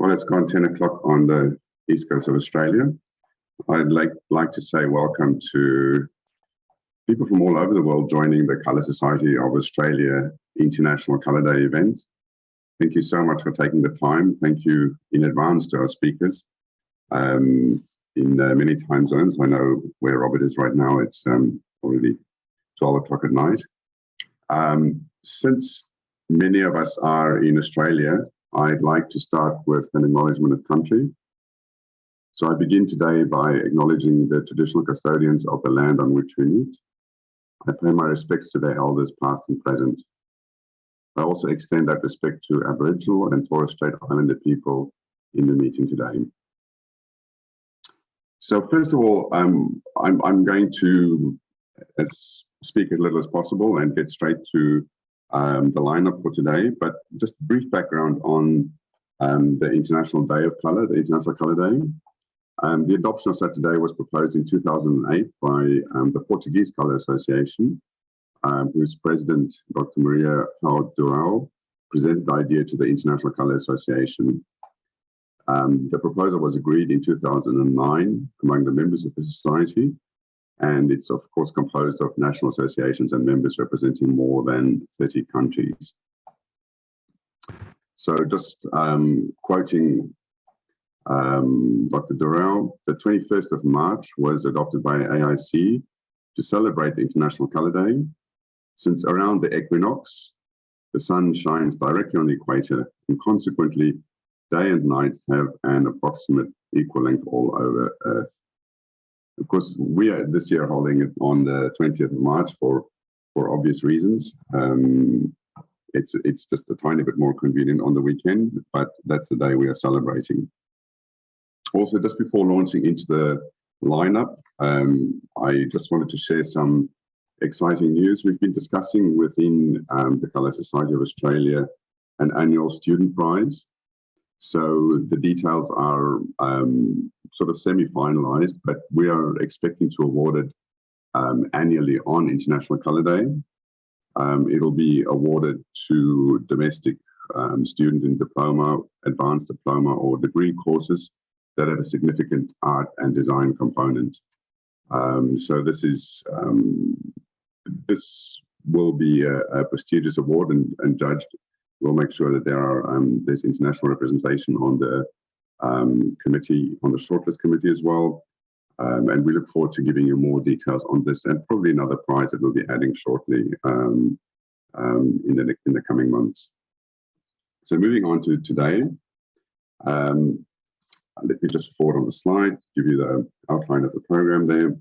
Well, it's gone 10 o'clock on the east coast of Australia. I'd like to say welcome to people from all over the world joining the Colour Society of Australia International Colour Day event. Thank you so much for taking the time. Thank you in advance to our speakers in many time zones. I know where Robert is right now. It's already 12 o'clock at night. Since many of us are in Australia, I'd like to start with an acknowledgement of country. So I begin today by acknowledging the traditional custodians of the land on which we meet. I pay my respects to their elders past and present. I also extend that respect to Aboriginal and Torres Strait Islander people in the meeting today. So first of all, I'm going to speak as little as possible and get straight to the lineup for today, but just brief background on the International Day of Colour, the International Colour Day. The adoption of such a day was proposed in 2008 by the Portuguese Colour Association, whose president, Dr. Maria Pau Durão, presented the idea to the International Colour Association. The proposal was agreed in 2009 among the members of the society, and it's of course composed of national associations and members representing more than 30 countries. So just quoting Dr. Durão, the 21st of March was adopted by AIC to celebrate the International Colour Day. Since around the equinox, the sun shines directly on the equator, and consequently, day and night have an approximate equal length all over Earth. Of course, we are this year holding it on the 20th of March for obvious reasons. It's just a tiny bit more convenient on the weekend, but that's the day we are celebrating. Also, just before launching into the lineup, I just wanted to share some exciting news. We've been discussing within the Colour Society of Australia an annual student prize. So the details are sort of semi-finalized, but we are expecting to award it annually on International Colour Day. It'll be awarded to domestic student in diploma, advanced diploma or degree courses that have a significant art and design component. So this will be a prestigious award and judged. We'll make sure that there's international representation on the committee, on the shortlist committee as well. And we look forward to giving you more details on this and probably another prize that we'll be adding shortly in the coming months. So moving on to today, let me just forward on the slide, give you the outline of the program there.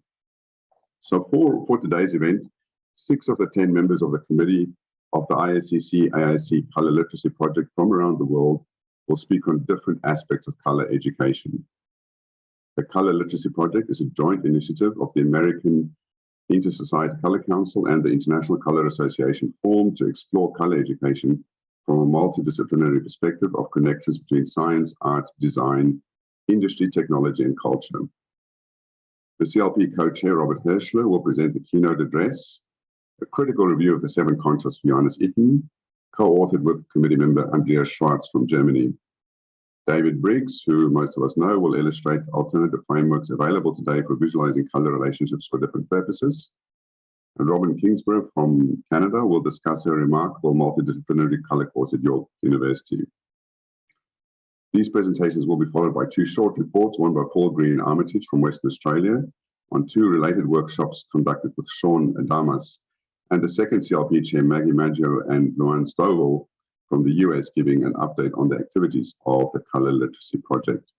So for today's event, 6 of the 10 members of the committee of the ICC Colour Literacy Project from around the world will speak on different aspects of colour education. The Colour Literacy Project is a joint initiative of the American Inter-Society Colour Council and the International Colour Association, formed to explore colour education from a multidisciplinary perspective of connections between science, art, design, industry, technology, and culture. The CLP co-chair, Robert Hirschler, will present the keynote address, a critical review of the 7 contrasts for Johannes Itten, co-authored with committee member Andreas Schwarz from Germany. David Briggs, who most of us know, will illustrate alternative frameworks available today for visualizing color relationships for different purposes. And Robin Kingsborough from Canada will discuss her remarkable multidisciplinary color course at York University. These presentations will be followed by 2 short reports, one by Paul Green Armitage from Western Australia on 2 related workshops conducted with Sean Adamas, and the second CLP chair, Maggie Maggio and Luann Stovall from the US, giving an update on the activities of the Colour Literacy Project.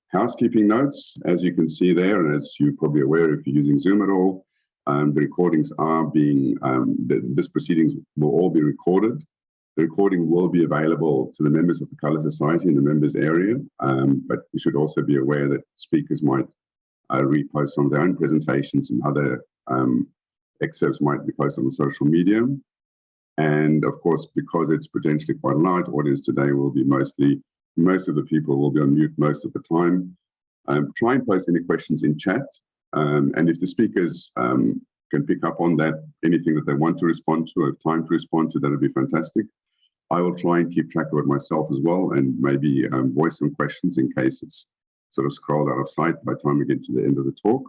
Housekeeping notes, as you can see there, and as you're probably aware if you're using Zoom at all, the recordings are being, this proceedings will all be recorded. The recording will be available to the members of the Colour Society in the members area, but you should also be aware that speakers might repost some of their own presentations, and other excerpts might be posted on social media. And of course, because it's potentially quite a large audience today, will be most of the people will be on mute most of the time. Try and post any questions in chat, and if the speakers can pick up on that, anything that they want to respond to, or have time to respond to, that would be fantastic. I will try and keep track of it myself as well, and maybe voice some questions in case it's sort of scrolled out of sight by the time we get to the end of the talk.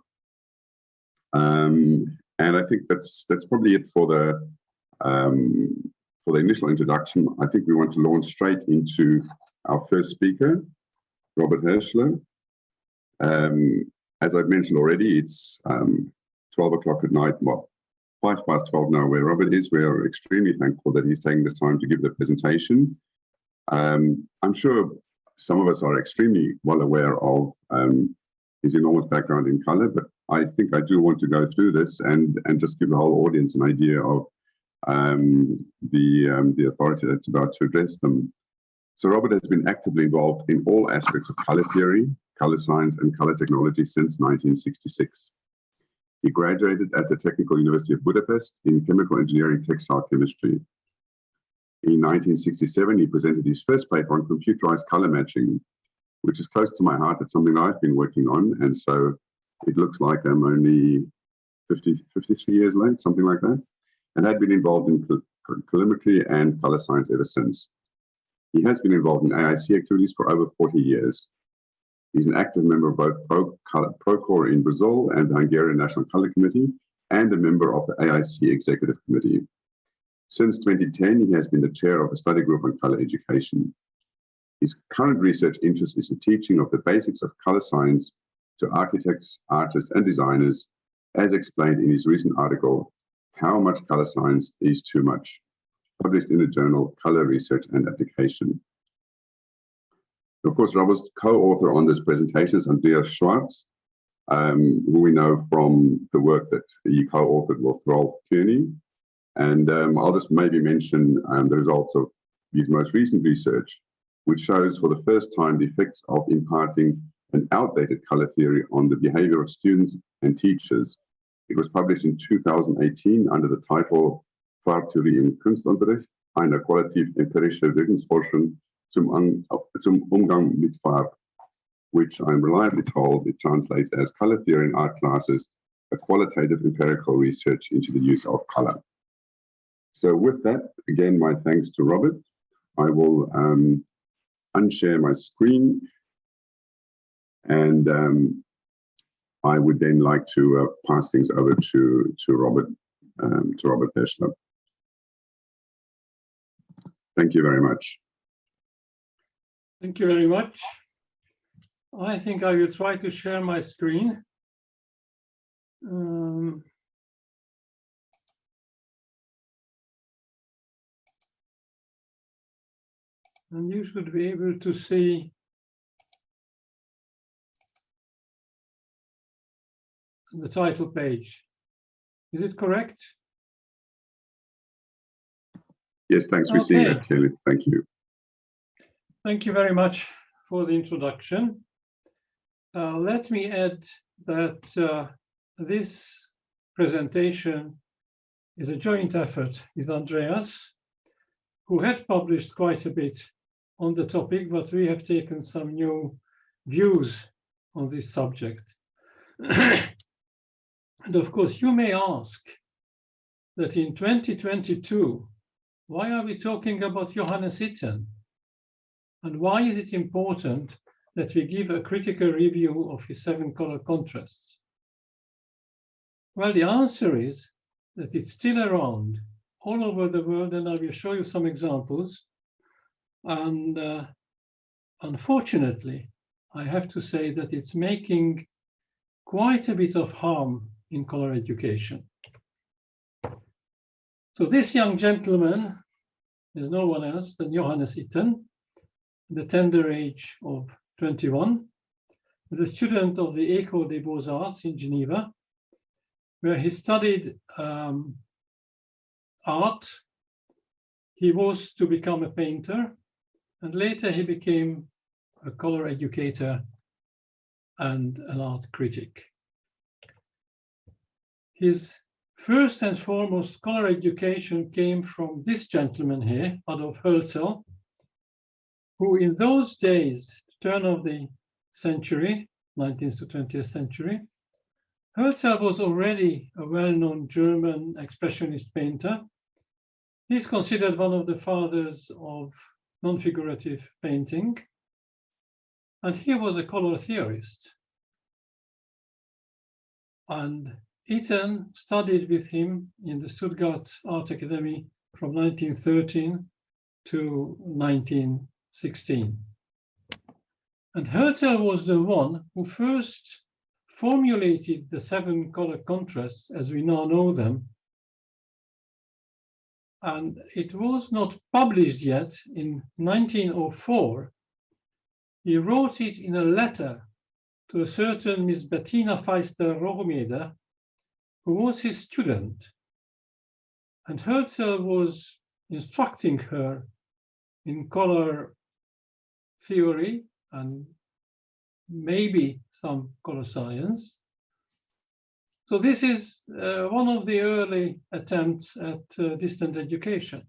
And I think that's probably it for the initial introduction. I think we want to launch straight into our first speaker, Robert Hirschler. As I've mentioned already, it's 12 o'clock at night, well, 12 now where Robert is. We are extremely thankful that he's taking this time to give the presentation. I'm sure some of us are extremely well aware of his enormous background in color, but I think I do want to go through this and just give the whole audience an idea of the authority that's about to address them. So Robert has been actively involved in all aspects of color theory, color science, and color technology since 1966. He graduated at the Technical University of Budapest in chemical engineering textile chemistry. In 1967, he presented his first paper on computerized color matching, which is close to my heart. It's something I've been working on, and so it looks like I'm only 53 years late, something like that, and had been involved in colorimetry and color science ever since. He has been involved in AIC activities for over 40 years. He's an active member of both Procore in Brazil and the Hungarian National Color Committee, and a member of the AIC Executive Committee. Since 2010, he has been the chair of a study group on color education. His current research interest is the teaching of the basics of color science to architects, artists, and designers, as explained in his recent article, How Much Color Science is Too Much, published in the journal Color Research and Application. Of course, Robert's co-author on this presentation is Andreas Schwarz, who we know from the work that he co-authored with Rolf Kearney. And I'll just maybe mention the results of his most recent research, which shows for the first time the effects of imparting an outdated color theory on the behavior of students and teachers. It was published in 2018 under the title Farbtheorie im Kunstunterricht, eine qualitativ-empirische Wirkungsforschung zum Umgang mit Farb, which I'm reliably told it translates as Color Theory in Art Classes, a qualitative empirical research into the use of color. So with that, again, my thanks to Robert. I will unshare my screen, and I would then like to pass things over to Robert Hirschler. Thank you very much. Thank you very much. I think I will try to share my screen. And you should be able to see the title page. Is it correct? Yes, thanks. We're seeing that clearly. Thank you. Thank you very much for the introduction. Let me add that this presentation is a joint effort with Andreas, who had published quite a bit on the topic, but we have taken some new views on this subject. And of course, you may ask that in 2022, why are we talking about Johannes Itten? And why is it important that we give a critical review of his 7 color contrasts? Well, the answer is that it's still around all over the world, and I will show you some examples. And unfortunately, I have to say that it's making quite a bit of harm in color education. So this young gentleman is no one else than Johannes Itten, the tender age of 21, is a student of the École des Beaux-Arts in Geneva, where he studied art. He was to become a painter, and later he became a color educator and an art critic. His first and foremost color education came from this gentleman here, Adolf Hirschler, who in those days, turn of the century, 19th to 20th century, Hirschler was already a well-known German expressionist painter, He's considered one of the fathers of non-figurative painting, and he was a color theorist. And Itten studied with him in the Stuttgart Art Academy from 1913 to 1916. And Hirschler was the one who first formulated the 7 color contrasts as we now know them. And it was not published yet in 1904. He wrote it in a letter to a certain Miss Bettina Feister-Rohmeder, who was his student. And Hirschler was instructing her in color theory and maybe some color science. So this is one of the early attempts at distant education.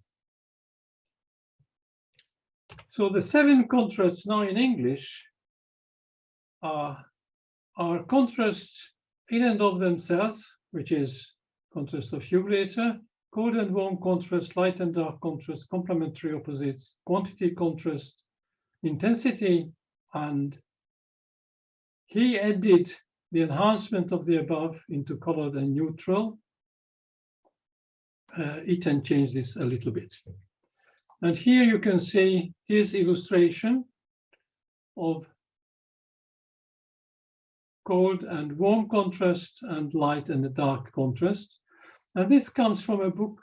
So the 7 contrasts now in English are contrasts in and of themselves, which is contrast of hue greater, cold and warm contrast, light and dark contrast, complementary opposites, quantity contrast, intensity, and he added the enhancement of the above into colored and neutral. Itten changed this a little bit. And here you can see his illustration of cold and warm contrast and light and dark contrast. And this comes from a book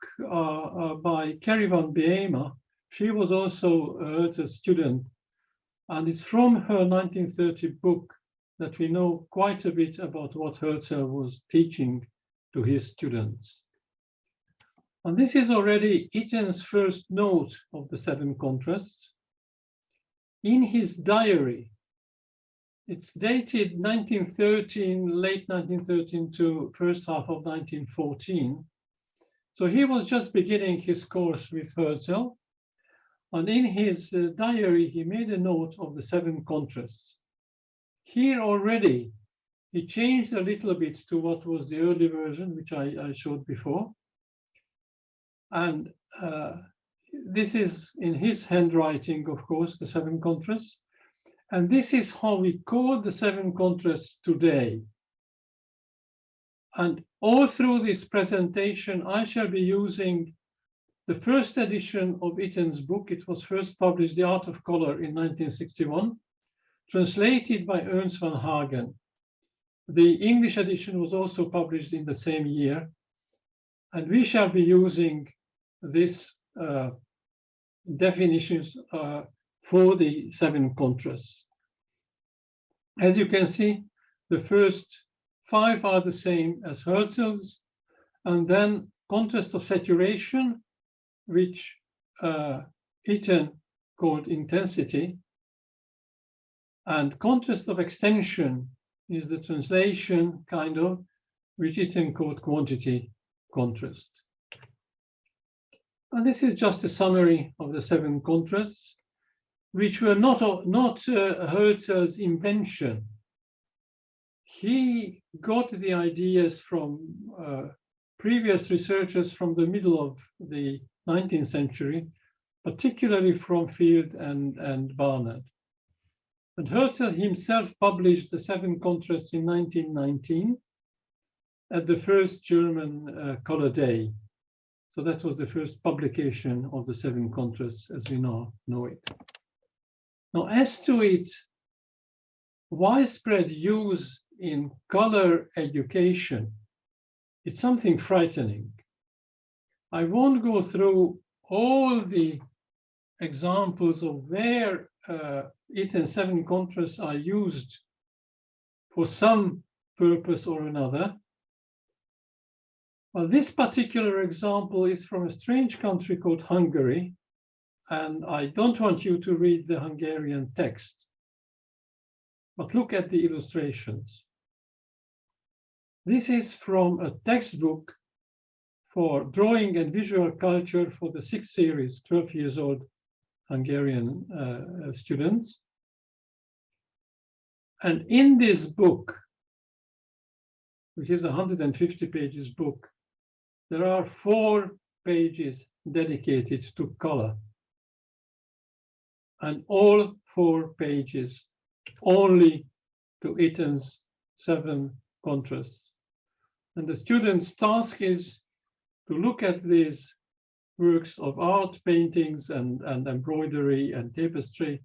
by Carrie van Beema. She was also a Hirschler student, and it's from her 1930 book that we know quite a bit about what Hirschler was teaching to his students. And this is already Itten's first note of the 7 contrasts. In his diary, it's dated 1913, late 1913 to first half of 1914. So he was just beginning his course with Hirschler. And in his diary, he made a note of the 7 contrasts. Here already, he changed a little bit to what was the early version, which I showed before. And this is in his handwriting, of course, the 7 contrasts. And this is how we call the 7 contrasts today. And all through this presentation, I shall be using the first edition of Itten's book. It was first published, The Art of Color, in 1961, translated by Ernst van Hagen. The English edition was also published in the same year. And we shall be using this definitions for the 7 contrasts. As you can see, the first 5 are the same as Hirschler's, and then contrast of saturation, which Itten called intensity, and contrast of extension is the translation, kind of, which Itten called quantity contrast. And this is just a summary of the 7 contrasts, which were not Hirschler's invention. He got the ideas from previous researchers from the middle of the 19th century, particularly from Field and Barnard. And Hirschler himself published the 7 contrasts in 1919 at the first German Color Day. So that was the first publication of the 7 contrasts as we now know it. Now, as to its widespread use in color education, it's something frightening. I won't go through all the examples of where Itten 7 contrasts are used for some purpose or another. Well, this particular example is from a strange country called Hungary, and I don't want you to read the Hungarian text, but look at the illustrations. This is from a textbook for drawing and visual culture for the 6th series, 12 years old Hungarian students. And in this book, which is a 150 pages book, there are 4 pages dedicated to color. And all 4 pages only to Itten's 7 contrasts. And the student's task is to look at these works of art, paintings and embroidery and tapestry,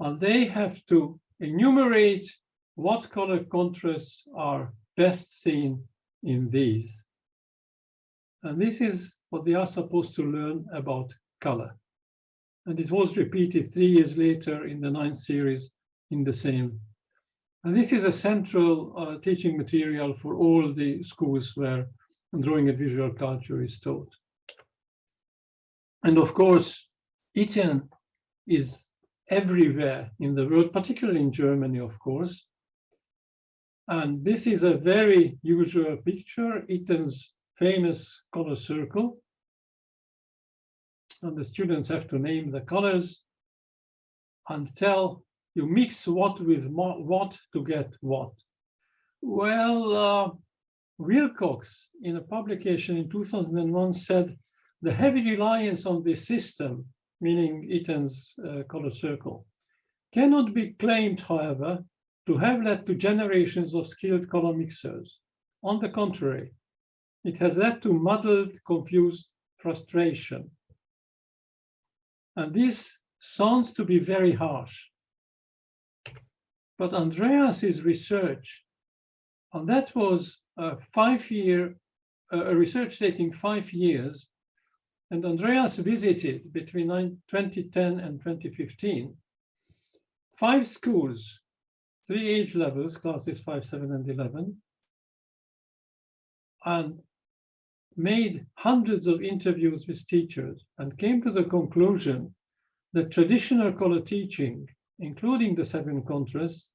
and they have to enumerate what color contrasts are best seen in these. And this is what they are supposed to learn about color. And it was repeated 3 years later in the 9th series in the same. And this is a central teaching material for all the schools where drawing and visual culture is taught. And of course, Itten is everywhere in the world, particularly in Germany, of course. And this is a very usual picture, Itten's famous color circle. And the students have to name the colors and tell, you mix what with what to get what. Well, Wilcox, in a publication in 2001, said the heavy reliance on this system, meaning Itten's color circle, cannot be claimed, however, to have led to generations of skilled color mixers. On the contrary, it has led to muddled, confused frustration. And this sounds to be very harsh. But Andreas's research, and that was a research taking 5 years, and Andreas visited between 2010 and 2015 5 schools, 3 age levels, classes 5, 7, and 11, and made hundreds of interviews with teachers and came to the conclusion that traditional color teaching, including the 7 contrasts,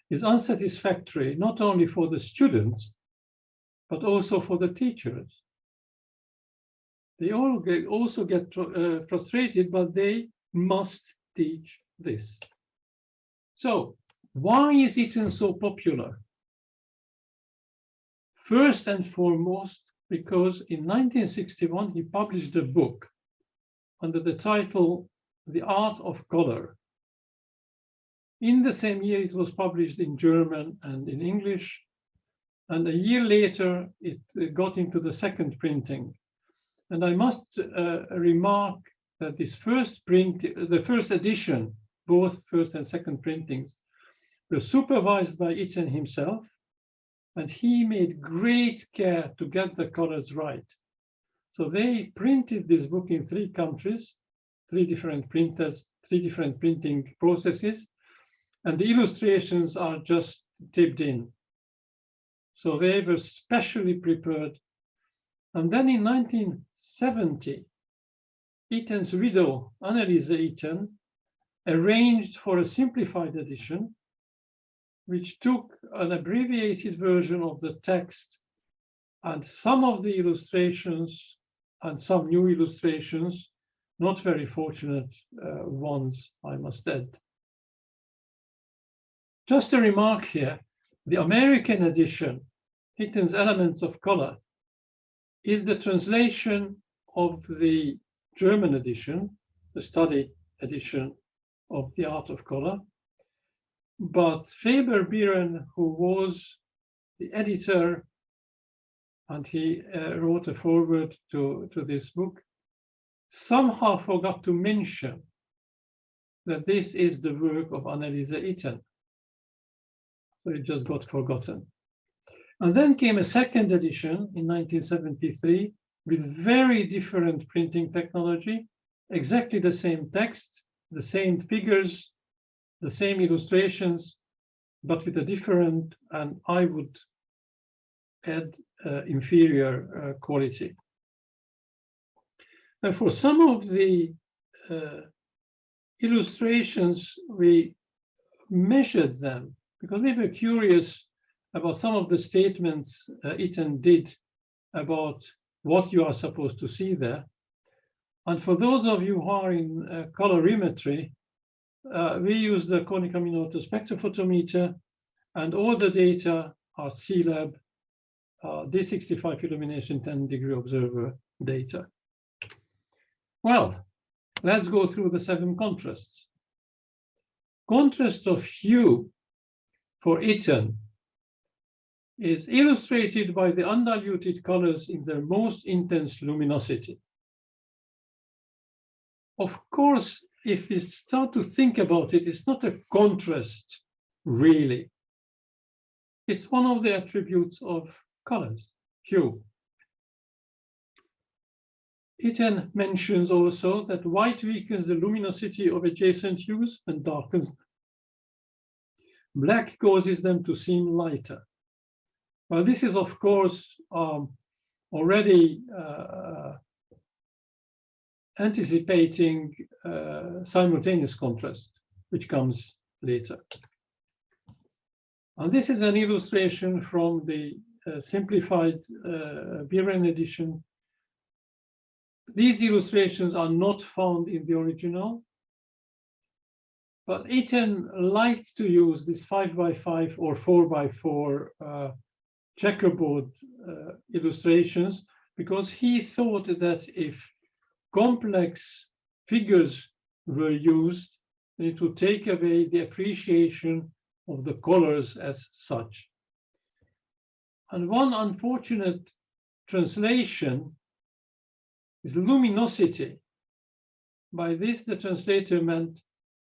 is unsatisfactory not only for the students, but also for the teachers. They also get frustrated, but they must teach this. So why is Itten so popular? First and foremost, because in 1961, he published a book under the title, The Art of Color. In the same year, it was published in German and in English. And a year later, it got into the 2nd printing. And I must remark that this first print, the first edition, both first and second printings, were supervised by Itten himself. And he made great care to get the colors right. So they printed this book in 3 countries, 3 different printers, 3 different printing processes, and the illustrations are just taped in. So they were specially prepared. And then in 1970, Itten's widow, Anneliese Itten, arranged for a simplified edition, which took an abbreviated version of the text and some of the illustrations and some new illustrations, not very fortunate ones, I must add. Just a remark here, the American edition, Itten's Elements of Color, is the translation of the German edition, the study edition of The Art of Color. But Faber-Biren, who was the editor, and he wrote a foreword to this book, somehow forgot to mention that this is the work of Anneliese Itten. So it just got forgotten. And then came a 2nd edition in 1973 with very different printing technology, exactly the same text, the same figures, the same illustrations, but with a different, and I would add, inferior quality. And for some of the illustrations, we measured them because we were curious about some of the statements Itten did about what you are supposed to see there. And for those of you who are in colorimetry, we use the conical minolta spectrophotometer, and all the data are C-Lab, D65 illumination 10-degree observer data. Well, let's go through the 7 contrasts. Contrast of hue for Itten is illustrated by the undiluted colors in their most intense luminosity. Of course, if we start to think about it, it's not a contrast, really. It's one of the attributes of colors, hue. Itten mentions also that white weakens the luminosity of adjacent hues and darkens. Black causes them to seem lighter. Well, this is, of course, already anticipating simultaneous contrast, which comes later. And this is an illustration from the simplified Biren edition. These illustrations are not found in the original, but Itten liked to use this 5x5 or 4x4 checkerboard illustrations because he thought that if complex figures were used, it would take away the appreciation of the colors as such. And one unfortunate translation is luminosity. By this, the translator meant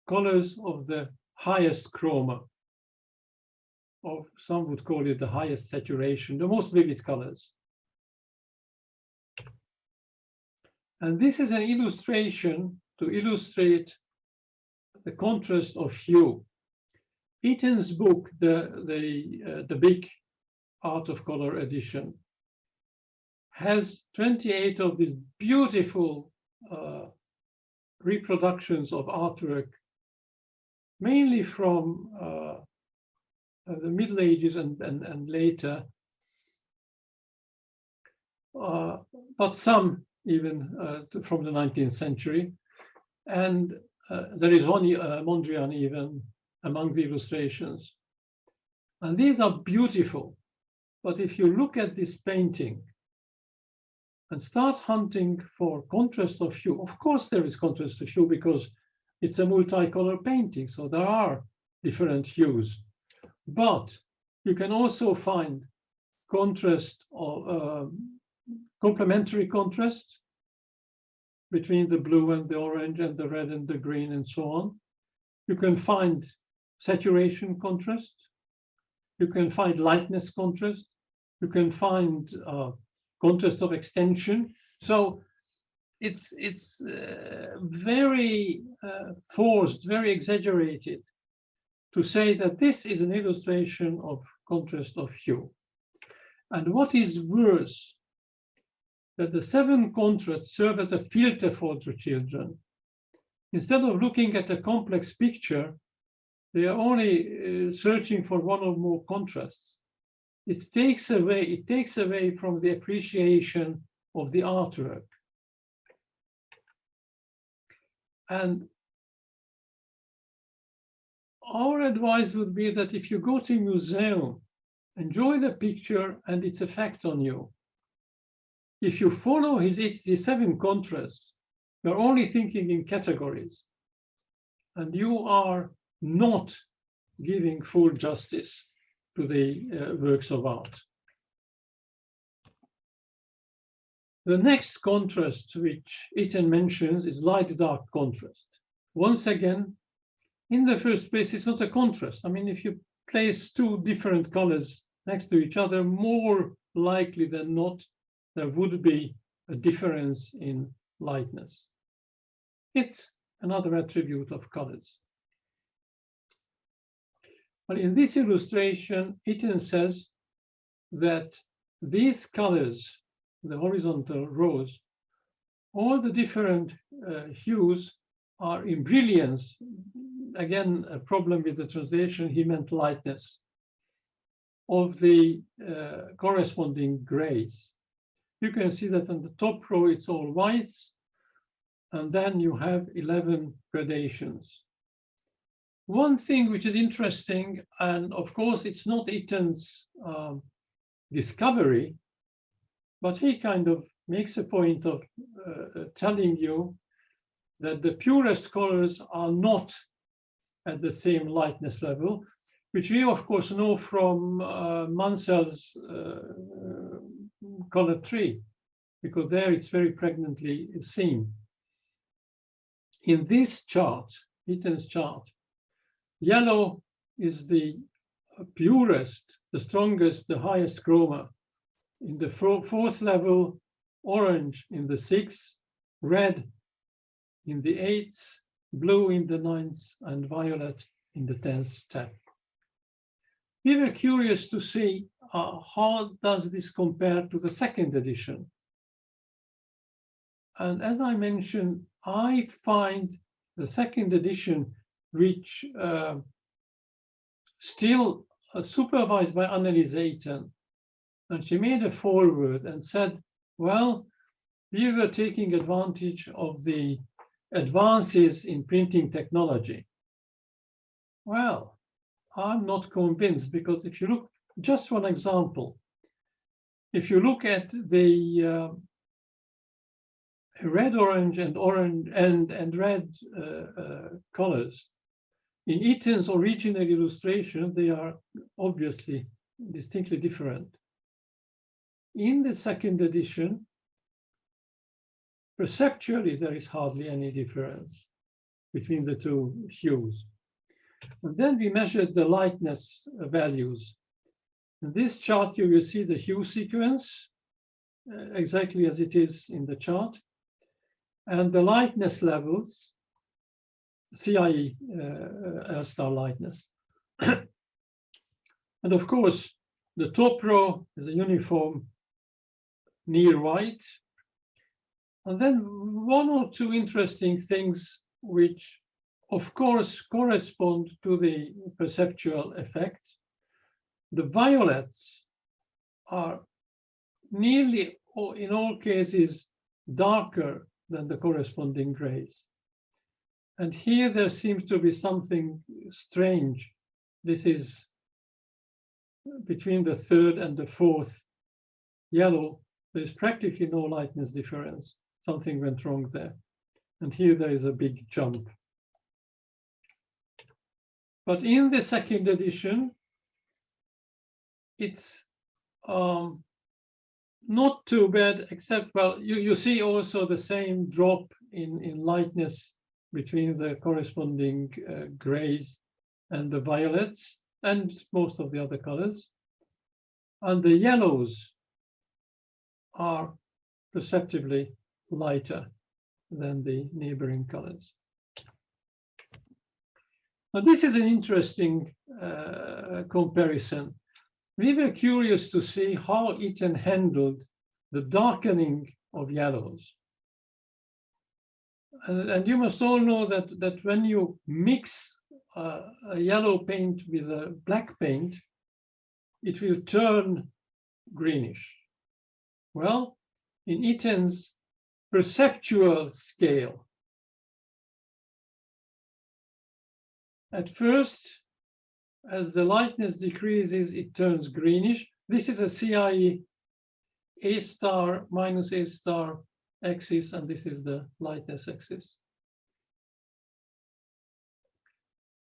colors of the highest chroma, or some would call it the highest saturation, the most vivid colors. And this is an illustration to illustrate the contrast of hue. Itten's book, the big Art of Color edition, has 28 of these beautiful reproductions of artwork, mainly from the Middle Ages and later, but some even from the 19th century. And there is one Mondrian even among the illustrations. And these are beautiful. But if you look at this painting and start hunting for contrast of hue, of course there is contrast of hue because it's a multicolor painting, so there are different hues. But you can also find contrast of complementary contrast between the blue and the orange and the red and the green and so on. You can find saturation contrast. You can find lightness contrast. You can find contrast of extension. So it's very forced, very exaggerated to say that this is an illustration of contrast of hue. And what is worse, that the 7 contrasts serve as a filter for the children. Instead of looking at a complex picture, they are only searching for one or more contrasts. It takes away from the appreciation of the artwork. And our advice would be that if you go to a museum, enjoy the picture and its effect on you. If you follow his 7 contrasts, you're only thinking in categories, and you are not giving full justice to the works of art. The next contrast which Itten mentions is light-dark contrast. Once again, in the first place, it's not a contrast. I mean, if you place 2 different colors next to each other, more likely than not, there would be a difference in lightness. It's another attribute of colors. But in this illustration, Itten says that these colors, the horizontal rows, all the different hues are in brilliance. Again, a problem with the translation, he meant lightness of the corresponding grays. You can see that on the top row, it's all whites, and then you have 11 gradations. One thing which is interesting, and of course, it's not Itten's discovery, But he kind of makes a point of telling you that the purest colors are not at the same lightness level, which we of course know from Mansell's color tree, because there it's very pregnantly seen. In this chart, Itten's chart, yellow is the purest, the strongest, the highest chroma. In the fourth level, orange in the sixth, red in the eighth, blue in the ninth, and violet in the 10th step. We were curious to see how does this compare to the second edition. And as I mentioned, I find the second edition, which still supervised by Annelies Itten, and she made a foreword and said, well, we were taking advantage of the advances in printing technology. Well, I'm not convinced, because if you look, just one example, if you look at the red, orange, and red colors, in Itten's original illustration, they are obviously distinctly different. In the second edition, perceptually, there is hardly any difference between the two hues. And then we measured the lightness values. In this chart, you will see the hue sequence exactly as it is in the chart, and the lightness levels, CIE L-star lightness. And of course, the top row is a uniform near white. And then one or two interesting things which, of course, correspond to the perceptual effect. The violets are nearly, or in all cases, darker than the corresponding grays. And here there seems to be something strange. This is between the third and the fourth yellow. There's practically no lightness difference. Something went wrong there. And here there is a big jump. But in the second edition, it's not too bad, except, well, you see also the same drop in lightness between the corresponding grays and the violets and most of the other colors. And the yellows are perceptibly lighter than the neighboring colors. Now, this is an interesting comparison. We were curious to see how Itten handled the darkening of yellows. And you must all know that when you mix a yellow paint with a black paint, it will turn greenish. Well, in Itten's perceptual scale, at first, as the lightness decreases, it turns greenish. This is a CIE A star minus A star axis, and this is the lightness axis.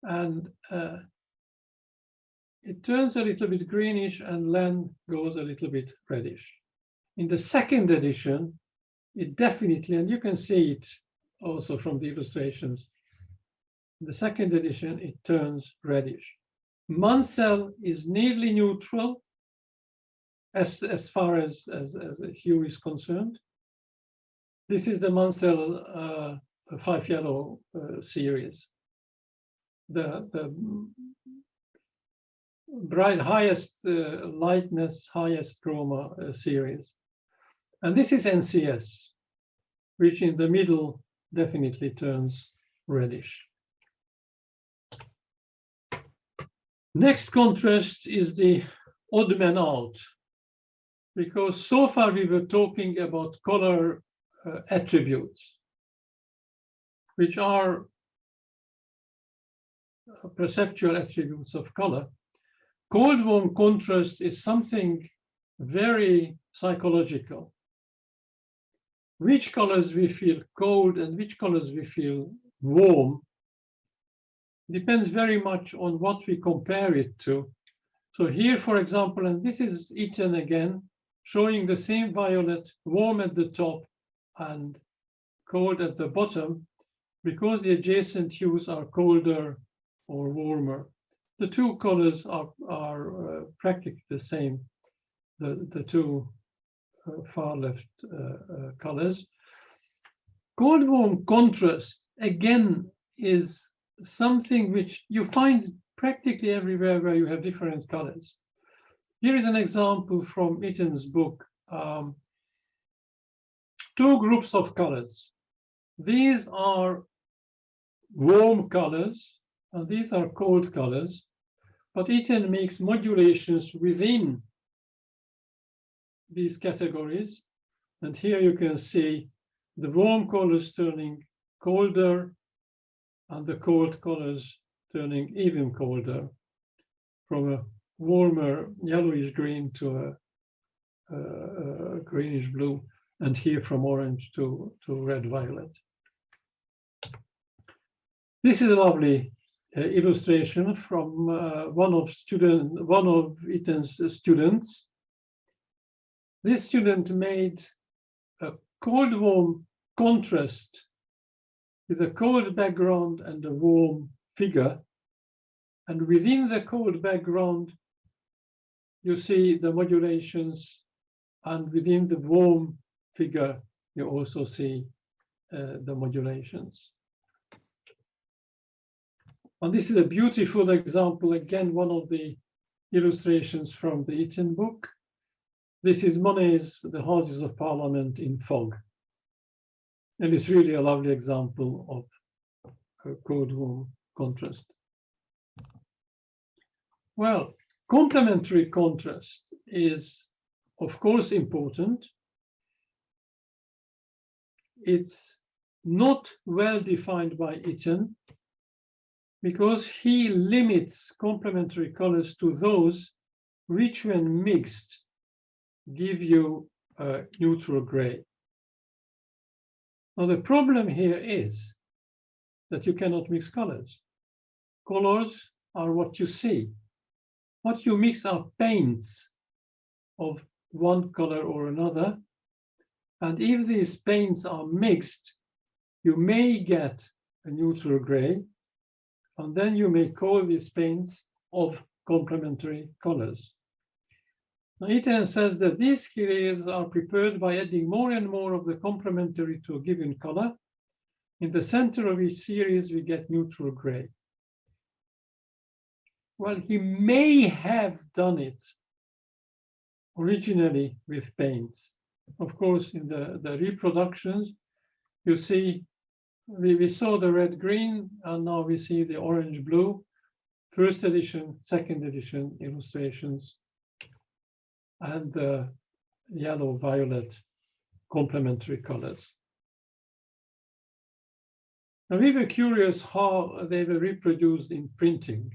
And it turns a little bit greenish and then goes a little bit reddish. In the second edition, it definitely, and you can see it also from the illustrations, in the second edition, it turns reddish. Mansell is nearly neutral as far as a hue is concerned. This is the Mansell 5 yellow series. The bright highest lightness, highest chroma series. And this is NCS, which in the middle definitely turns reddish. Next contrast is the odd man out, because so far we were talking about color attributes, which are perceptual attributes of color. Cold warm contrast is something very psychological. Which colors we feel cold and which colors we feel warm depends very much on what we compare it to. So here, for example, and this is Itten again, showing the same violet, warm at the top and cold at the bottom, because the adjacent hues are colder or warmer. The two colors are practically the same, the two far left colors. Cold-warm contrast, again, is something which you find practically everywhere where you have different colors. Here is an example from Itten's book. Two groups of colors. These are warm colors, and these are cold colors. But Itten makes modulations within these categories. And here you can see the warm colors turning colder and the cold colors turning even colder, from a warmer yellowish green to a greenish blue, and here from orange to red violet. This is a lovely illustration from one of Itten's students. This student made a cold-warm contrast with a cold background and a warm figure. And within the cold background, you see the modulations, and within the warm figure, you also see the modulations. And this is a beautiful example, again, one of the illustrations from the Itten book. This is Monet's The Houses of Parliament in Fog. And it's really a lovely example of cold-warm contrast. Well, complementary contrast is, of course, important. It's not well defined by Itten because he limits complementary colors to those which, when mixed, give you a neutral gray. Now, the problem here is that you cannot mix colors. Colors are what you see. What you mix are paints of one color or another. And if these paints are mixed, you may get a neutral gray, and then you may call these paints of complementary colors. Now, Itten says that these grays are prepared by adding more and more of the complementary to a given color. In the center of each series, we get neutral gray. Well, he may have done it originally with paints. Of course, in the reproductions, you see, we saw the red-green, and now we see the orange-blue, first edition, second edition illustrations, and the yellow-violet complementary colors. Now, we were curious how they were reproduced in printing.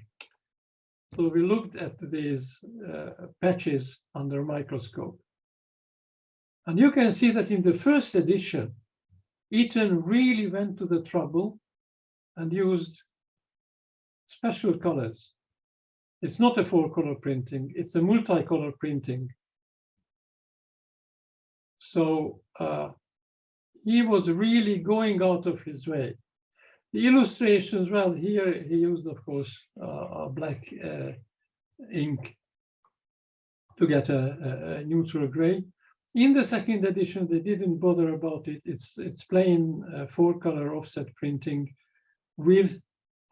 So we looked at these patches under a microscope. And you can see that in the first edition, Itten really went to the trouble and used special colors. It's not a four-color printing, it's a multicolor printing. So he was really going out of his way. The illustrations, well, here he used, of course, black ink to get a neutral gray. In the second edition, they didn't bother about it. It's plain four-color offset printing with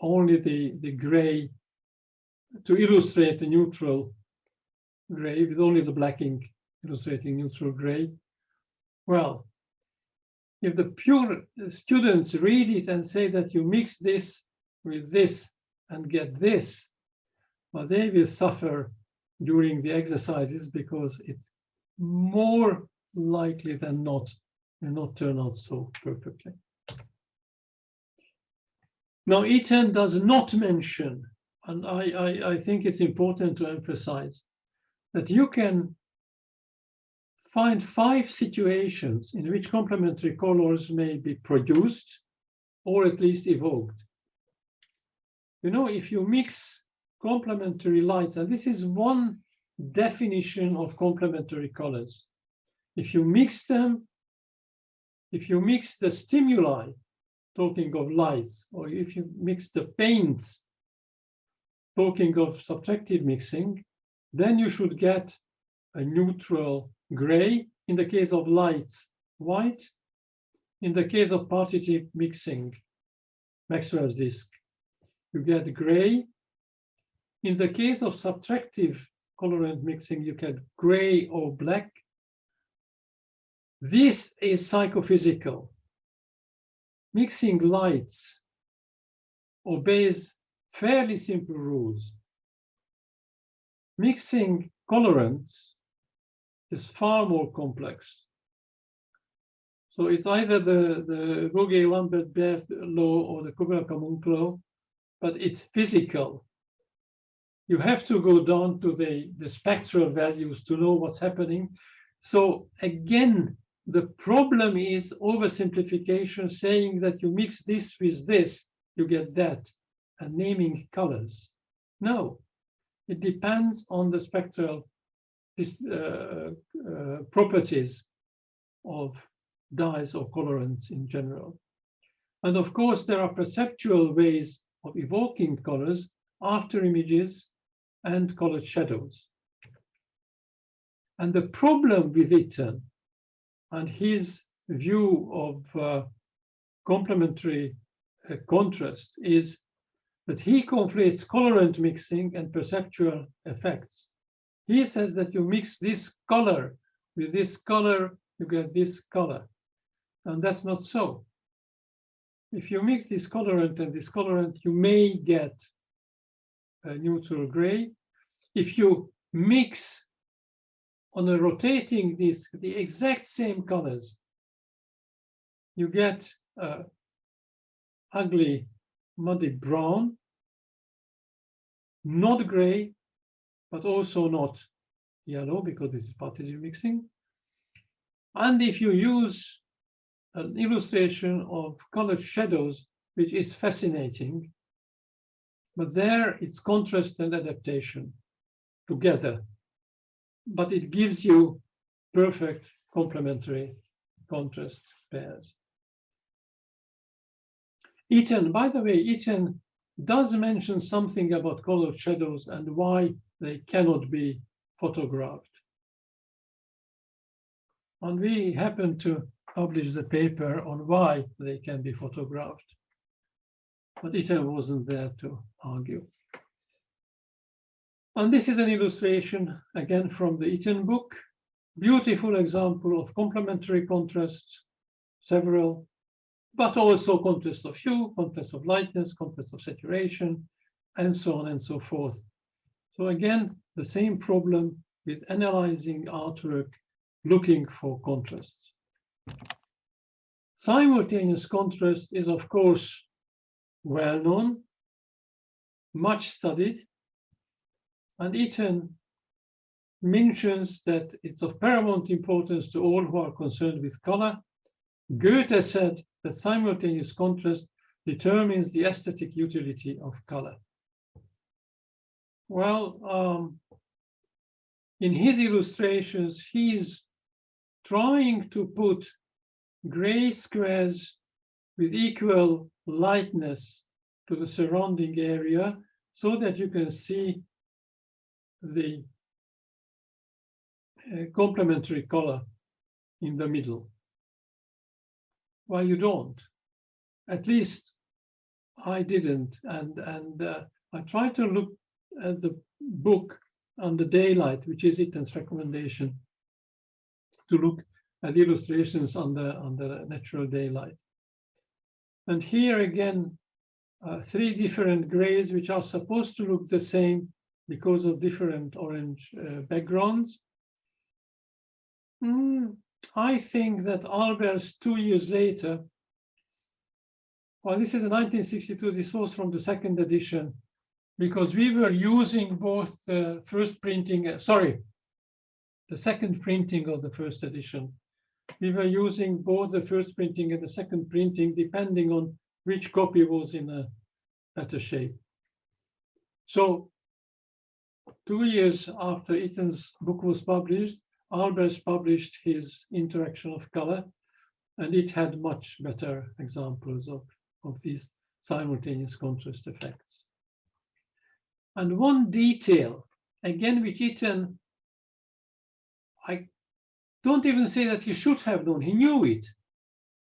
only the gray to illustrate the neutral gray, with only the black ink illustrating neutral gray. Well, if the pure students read it and say that you mix this with this and get this, well, they will suffer during the exercises because it's more likely than not will not turn out so perfectly. Now, Itten does not mention, and I think it's important to emphasize, that you can find 5 situations in which complementary colors may be produced or at least evoked. You know, if you mix complementary lights, and this is one definition of complementary colors. If you mix them, if you mix the stimuli, talking of lights, or if you mix the paints, talking of subtractive mixing, then you should get a neutral gray. In the case of lights, white. In the case of partitive mixing, Maxwell's disk, you get gray. In the case of subtractive colorant mixing, you get gray or black. This is psychophysical. Mixing lights obeys fairly simple rules. Mixing colorants is far more complex. So it's either the Vogel-Lambert-Baird law or the Kubler-Kamunck law, but it's physical. You have to go down to the spectral values to know what's happening. So again, the problem is oversimplification, saying that you mix this with this, you get that, and naming colors. No, it depends on the spectral properties of dyes or colorants in general. And of course, there are perceptual ways of evoking colors, after images and colored shadows. And the problem with Itten and his view of complementary contrast is that he conflates colorant mixing and perceptual effects. He says that you mix this color with this color, you get this color. And that's not so. If you mix this colorant and this colorant, you may get a neutral gray. If you mix on a rotating disk the exact same colors, you get ugly, muddy brown, not gray, but also not yellow, because this is partitive mixing. And if you use an illustration of colored shadows, which is fascinating, but there it's contrast and adaptation together. But it gives you perfect complementary contrast pairs. Itten, by the way, Itten does mention something about colored shadows and why they cannot be photographed. And we happen to publish the paper on why they can be photographed. But Itten wasn't there to argue. And this is an illustration, again, from the Itten book. Beautiful example of complementary contrast, several, but also contrast of hue, contrast of lightness, contrast of saturation, and so on and so forth. So again, the same problem with analyzing artwork, looking for contrasts. Simultaneous contrast is, of course, well known, much studied, and Itten mentions that it's of paramount importance to all who are concerned with color. Goethe said that simultaneous contrast determines the aesthetic utility of color. Well, in his illustrations, he's trying to put gray squares with equal lightness to the surrounding area so that you can see the complementary color in the middle. Well, you don't. At least I didn't. And I tried to look at the book Under Daylight, which is Itten's recommendation, to look at the illustrations under natural daylight. And here again, 3 different grays, which are supposed to look the same because of different orange backgrounds. I think that Albers 2 years later, well, this is a 1962, this was from the 2nd edition, because we were using both the first printing, the second printing of the first edition. We were using both the first printing and the second printing, depending on which copy was in a better shape. So 2 years after Itten's book was published, Albers published his Interaction of Color, and it had much better examples of these simultaneous contrast effects. And one detail, again, which Itten, I don't even say that he should have known, he knew it,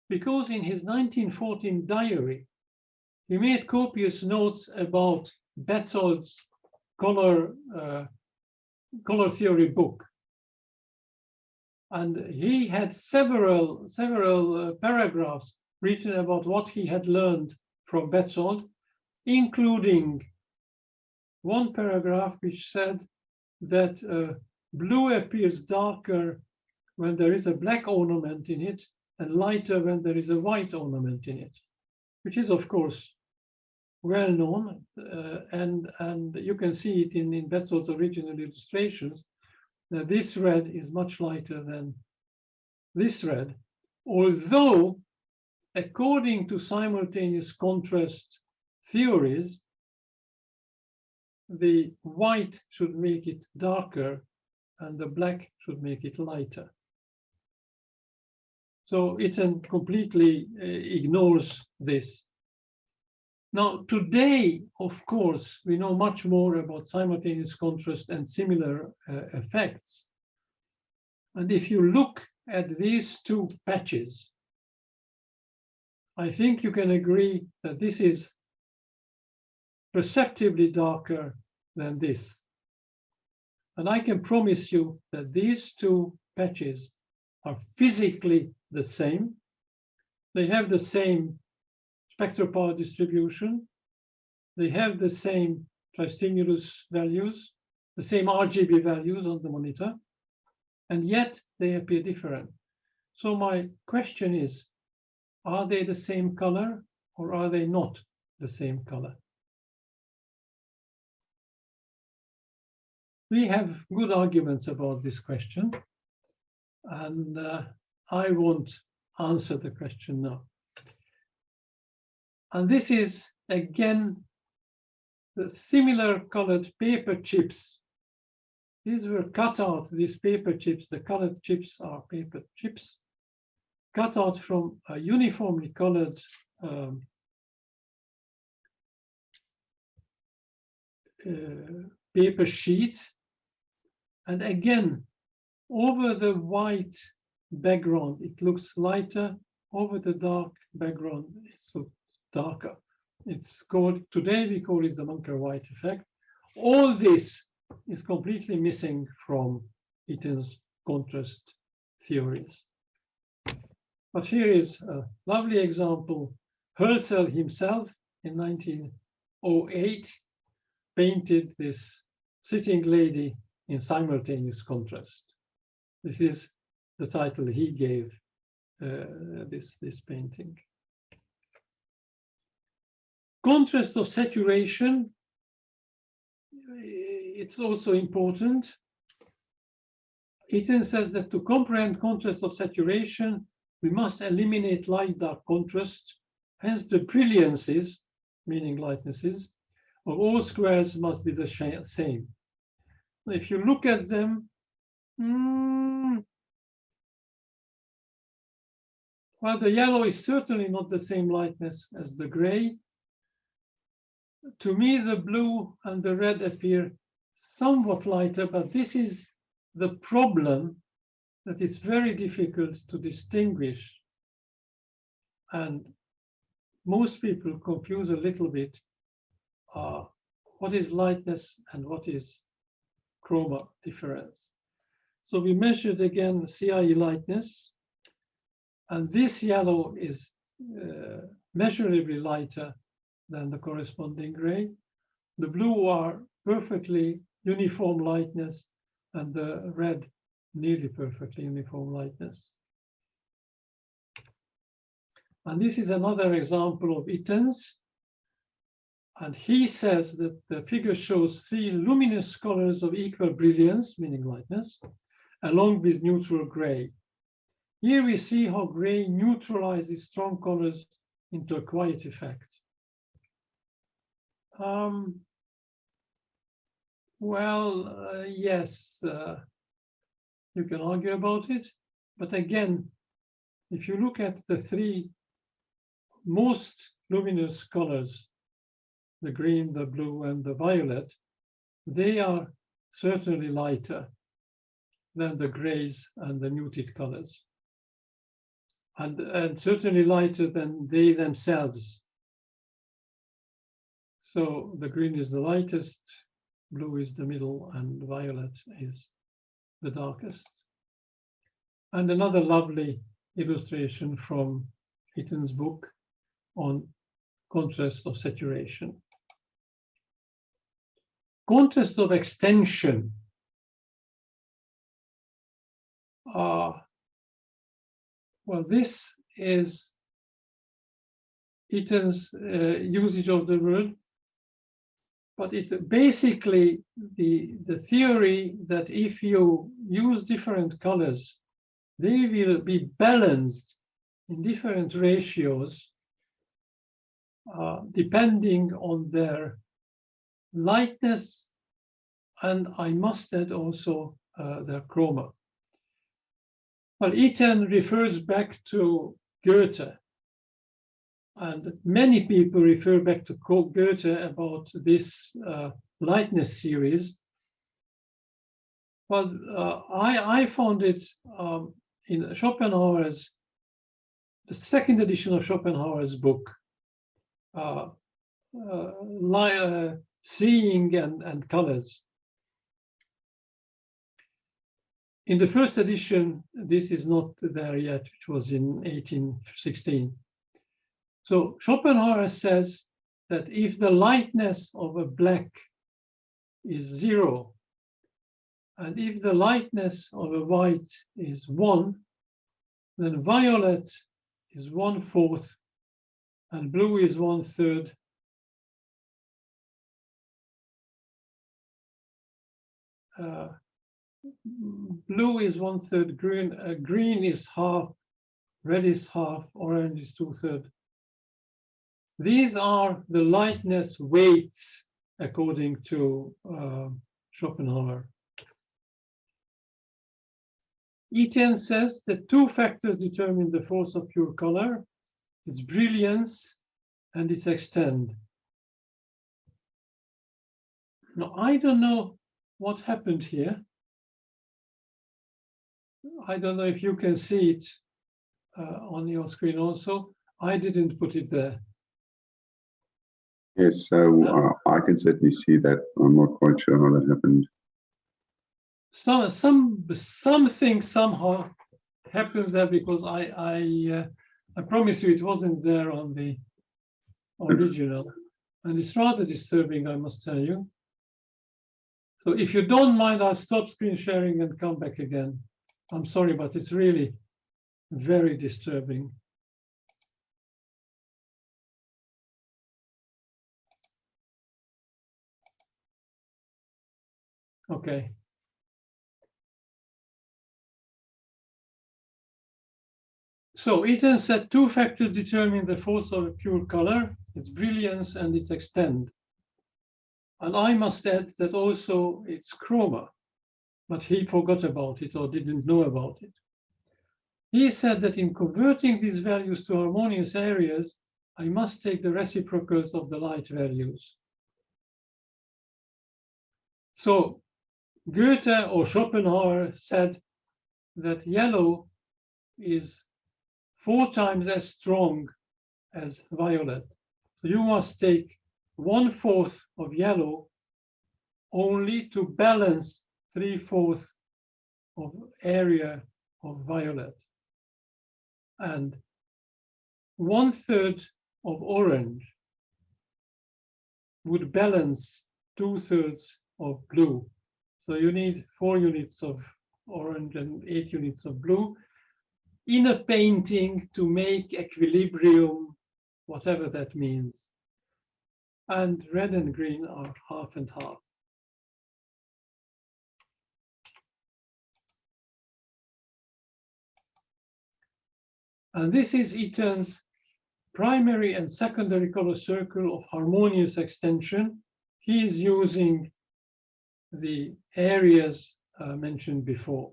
because in his 1914 diary, he made copious notes about Betzold's color theory book. And he had several paragraphs written about what he had learned from Betzold, including one paragraph which said that blue appears darker when there is a black ornament in it and lighter when there is a white ornament in it, which is, of course, well known, and you can see it in Betzold's original illustrations. Now, this red is much lighter than this red, although according to simultaneous contrast theories, the white should make it darker and the black should make it lighter. So Itten completely ignores this. Now, today, of course, we know much more about simultaneous contrast and similar effects. And if you look at these two patches, I think you can agree that this is perceptibly darker than this. And I can promise you that these two patches are physically the same. They have the same spectral power distribution. They have the same tristimulus values, the same RGB values on the monitor, and yet they appear different. So my question is, are they the same color or are they not the same color? We have good arguments about this question, and I won't answer the question now. And this is, again, the similar colored paper chips. These were cut out, these paper chips, the colored chips are paper chips, cut out from a uniformly colored paper sheet. And again, over the white background, it looks lighter. Over the dark background, it's darker. It's called, today we call it the Munker-White effect. All this is completely missing from Itten's contrast theories. But here is a lovely example. Hirschler himself in 1908 painted this sitting lady in simultaneous contrast. This is the title he gave this painting. Contrast of saturation, it's also important. Itten says that to comprehend contrast of saturation, we must eliminate light-dark contrast, hence the brilliances, meaning lightnesses, of all squares must be the same. If you look at them, well, the yellow is certainly not the same lightness as the gray. To me, the blue and the red appear somewhat lighter, but this is the problem, that it's very difficult to distinguish. And most people confuse a little bit what is lightness and what is chroma difference. So we measured again CIE lightness, and this yellow is measurably lighter than the corresponding gray. The blue are perfectly uniform lightness, and the red nearly perfectly uniform lightness. And this is another example of Itten's. And he says that the figure shows 3 luminous colors of equal brilliance, meaning lightness, along with neutral gray. Here we see how gray neutralizes strong colors into a quiet effect. Yes, you can argue about it, but again, if you look at the three most luminous colors, the green, the blue, and the violet, they are certainly lighter than the grays and the muted colors, and certainly lighter than they themselves. So the green is the lightest, blue is the middle, and violet is the darkest. And another lovely illustration from Itten's book on contrast of saturation. Contrast of extension. Well, this is Itten's usage of the word, but it's basically the theory that if you use different colors, they will be balanced in different ratios depending on their lightness, and I must add also their chroma. Well, Itten refers back to Goethe, and many people refer back to Goethe about this lightness series. But I found it in Schopenhauer's, the second edition of Schopenhauer's book, Seeing and Colors. In the first edition, this is not there yet, which was in 1816. So Schopenhauer says that if the lightness of a black is 0, and if the lightness of a white is 1, then violet is 1/4 and blue is 1/3. Blue is 1/3, green is half, red is half, orange is 2/3. These are the lightness weights according to Schopenhauer. Itten says that two factors determine the force of pure color: its brilliance and its extent. Now, I don't know what happened here. I don't know if you can see it on your screen also. I didn't put it there. Yes, so I can certainly see that. I'm not quite sure how that happened. So something somehow happens there, because I promise you it wasn't there on the original, and it's rather disturbing, I must tell you. So if you don't mind, I'll stop screen sharing and come back again. I'm sorry, but it's really very disturbing. Okay. So Itten said two factors determine the force of a pure color: its brilliance and its extent. And I must add that also its chroma, but he forgot about it or didn't know about it. He said that in converting these values to harmonious areas, I must take the reciprocals of the light values. So Goethe or Schopenhauer said that yellow is 4 times as strong as violet. So you must take 1/4 of yellow only to balance 3/4 of area of violet, and 1/3 of orange would balance 2/3 of blue. So you need 4 units of orange and 8 units of blue in a painting to make equilibrium, whatever that means. And red and green are half and half. And this is Itten's primary and secondary color circle of harmonious extension. He is using the areas mentioned before.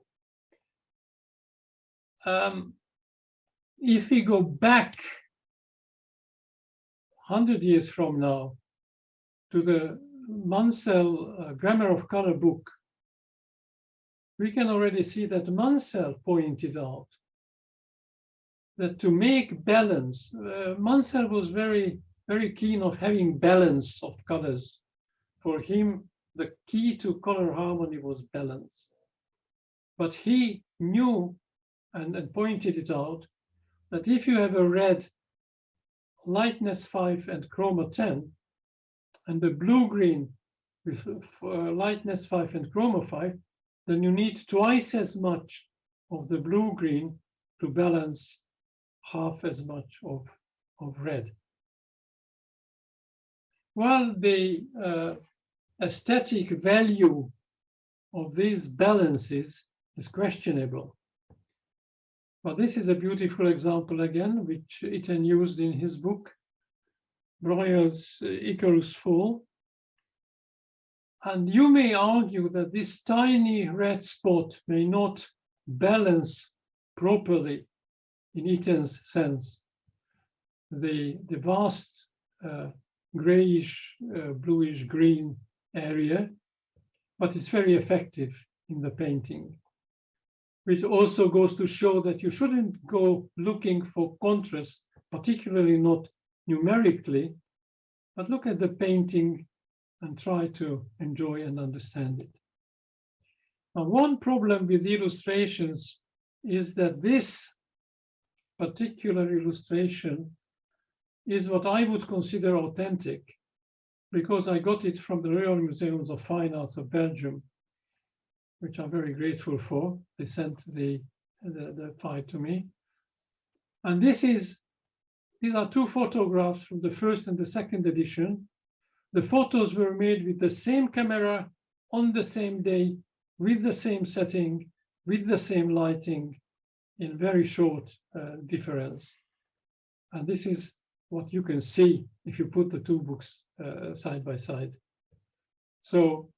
If we go back 100 years from now to the Mansell Grammar of Color book, we can already see that Mansell pointed out that to make balance, Mansell was very, very keen of having balance of colors. For him, the key to color harmony was balance. But he knew and pointed it out that if you have a red lightness 5 and chroma 10, and the blue-green with lightness 5 and chroma 5, then you need twice as much of the blue-green to balance half as much of red. Well, the aesthetic value of these balances is questionable. But this is a beautiful example again, which Itten used in his book, Breuer's Icarus Fall. And you may argue that this tiny red spot may not balance properly, in Itten's sense, the vast grayish, bluish green area, but it's very effective in the painting, which also goes to show that you shouldn't go looking for contrast, particularly not numerically, but look at the painting and try to enjoy and understand it. Now, one problem with illustrations is that this particular illustration is what I would consider authentic, because I got it from the Royal Museums of Fine Arts of Belgium, which I'm very grateful for. They sent the file to me. And these are two photographs from the first and the second edition. The photos were made with the same camera on the same day, with the same setting, with the same lighting, in very short difference. And this is what you can see if you put the two books side by side. So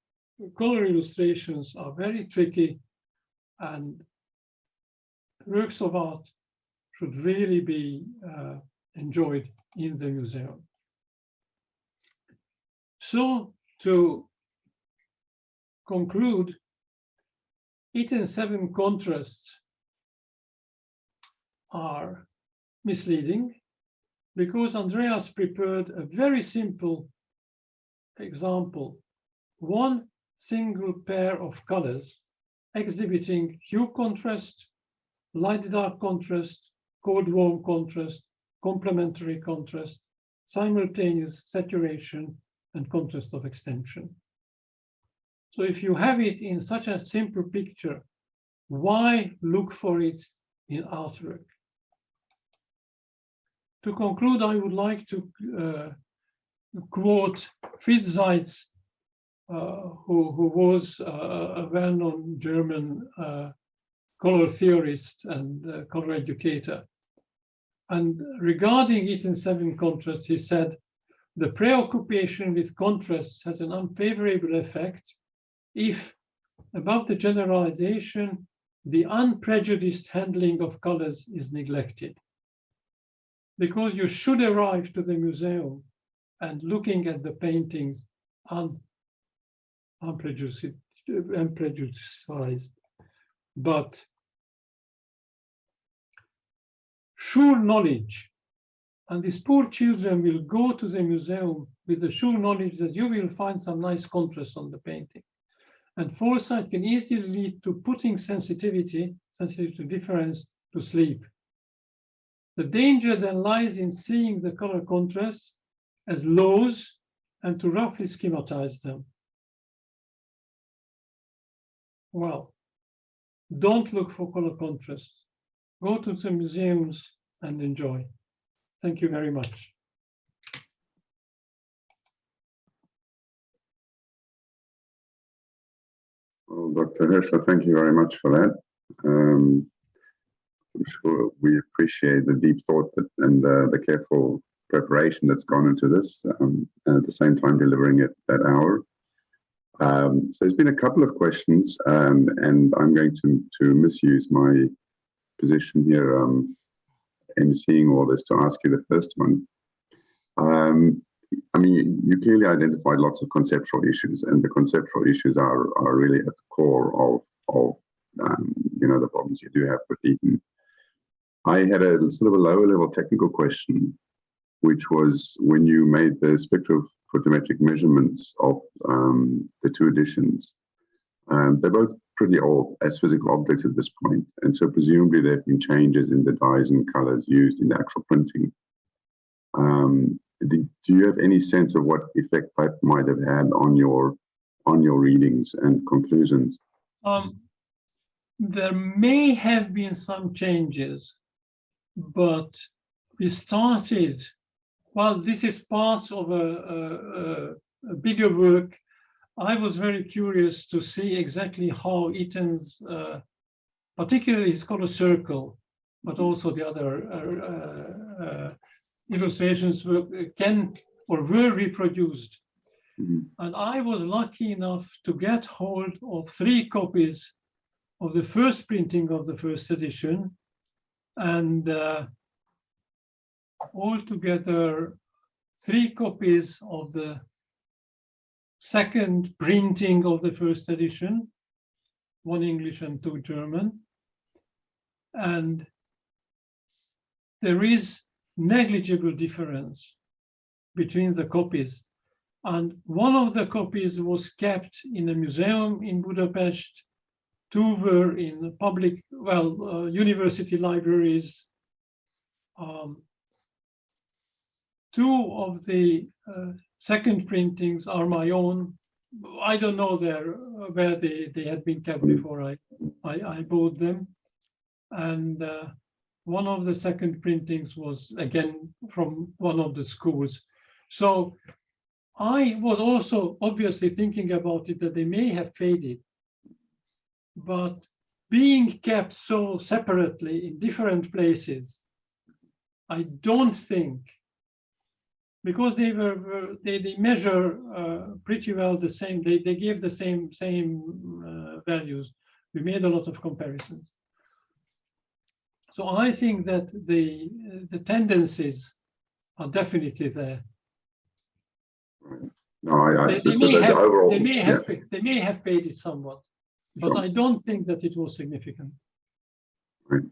color illustrations are very tricky, and works of art should really be enjoyed in the museum. So to conclude, Itten's 7 contrasts are misleading, because Andreas prepared a very simple example, one single pair of colors exhibiting hue contrast, light-dark contrast, cold-warm contrast, complementary contrast, simultaneous saturation, and contrast of extension. So if you have it in such a simple picture, why look for it in artwork? To conclude, I would like to quote Fritz Seitz, who was a well-known German color theorist and color educator. And regarding Itten's 7 contrasts, he said, the preoccupation with contrasts has an unfavorable effect if, above the generalization, the unprejudiced handling of colors is neglected. Because you should arrive to the museum and looking at the paintings unprejudiced, but sure knowledge. And these poor children will go to the museum with the sure knowledge that you will find some nice contrast on the painting. And foresight can easily lead to putting sensitivity to difference, to sleep. The danger then lies in seeing the color contrasts as laws and to roughly schematize them. Well, don't look for color contrasts. Go to the museums and enjoy. Thank you very much. Well, Dr. Hirschler, thank you very much for that. I'm sure we appreciate the deep thought and the careful preparation that's gone into this, and at the same time delivering it that hour. So there's been a couple of questions, and I'm going to misuse my position here, emceeing all this, to ask you the first one. I mean, you clearly identified lots of conceptual issues, and the conceptual issues are really at the core of the problems you do have with Itten. I had a sort of a lower level technical question, which was when you made the spectrophotometric measurements of the two editions. They're both pretty old as physical objects at this point, and so presumably there have been changes in the dyes and colors used in the actual printing. Do you have any sense of what effect that might have had on your readings and conclusions? There may have been some changes, but we started, well, this is part of a bigger work. I was very curious to see exactly how Itten's, particularly his color circle, but also the other illustrations were reproduced. Mm-hmm. And I was lucky enough to get hold of 3 copies of the first printing of the first edition, and altogether 3 copies of the second printing of the first edition, 1 English and 2 German. And there is negligible difference between the copies. And one of the copies was kept in a museum in Budapest. 2 were in public, university libraries. 2 of the second printings are my own. I don't know where they had been kept before I bought them. And one of the second printings was again from one of the schools. So I was also obviously thinking about it, that they may have faded, but being kept so separately in different places, I don't think, because they measure pretty well the same, they give the same values. We made a lot of comparisons. So I think that the tendencies are definitely there. No, they may have faded somewhat, but I don't think that it was significant. Right.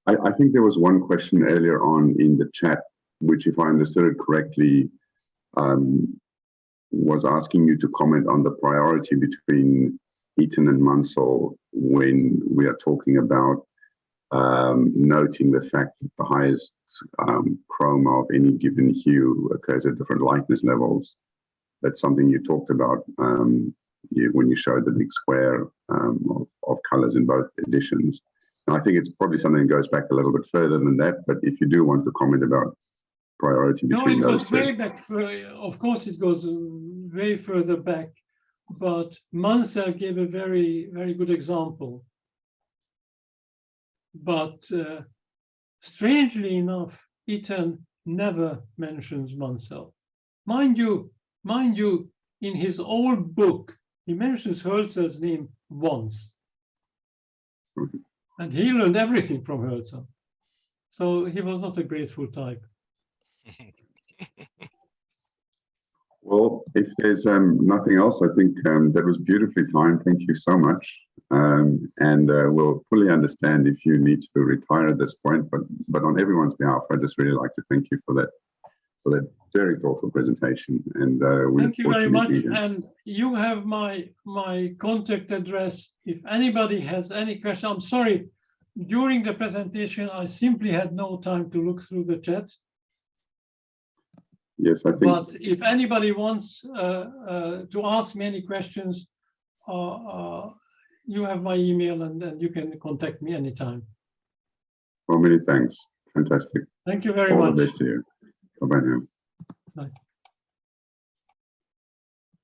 I think there was one question earlier on in the chat, which, if I understood it correctly, was asking you to comment on the priority between Itten and Mansell when we are talking about noting the fact that the highest chroma of any given hue occurs at different lightness levels. That's something you talked about when you showed the big square of colors in both editions. And I think it's probably something that goes back a little bit further than that, but if you do want to comment about priority between those two. No, it goes way back. Of course, it goes way further back, but Mansell gave a very, very good example. But strangely enough, Itten never mentions Mansell. Mind you, in his old book, he mentions Hirschler's name once. Mm-hmm. And he learned everything from Hirschler. So he was not a grateful type. Well, if there's nothing else, I think that was beautifully timed. Thank you so much. And we'll fully understand if you need to retire at this point, but on everyone's behalf, I'd just really like to thank you for that very thoughtful presentation. And thank you very much. And you have my contact address. If anybody has any question, I'm sorry, during the presentation, I simply had no time to look through the chat. Yes, I think. But if anybody wants to ask me any questions, you have my email, and you can contact me anytime. Well, many thanks. Fantastic. Thank you very much. All the best to you. Bye-bye now. Bye.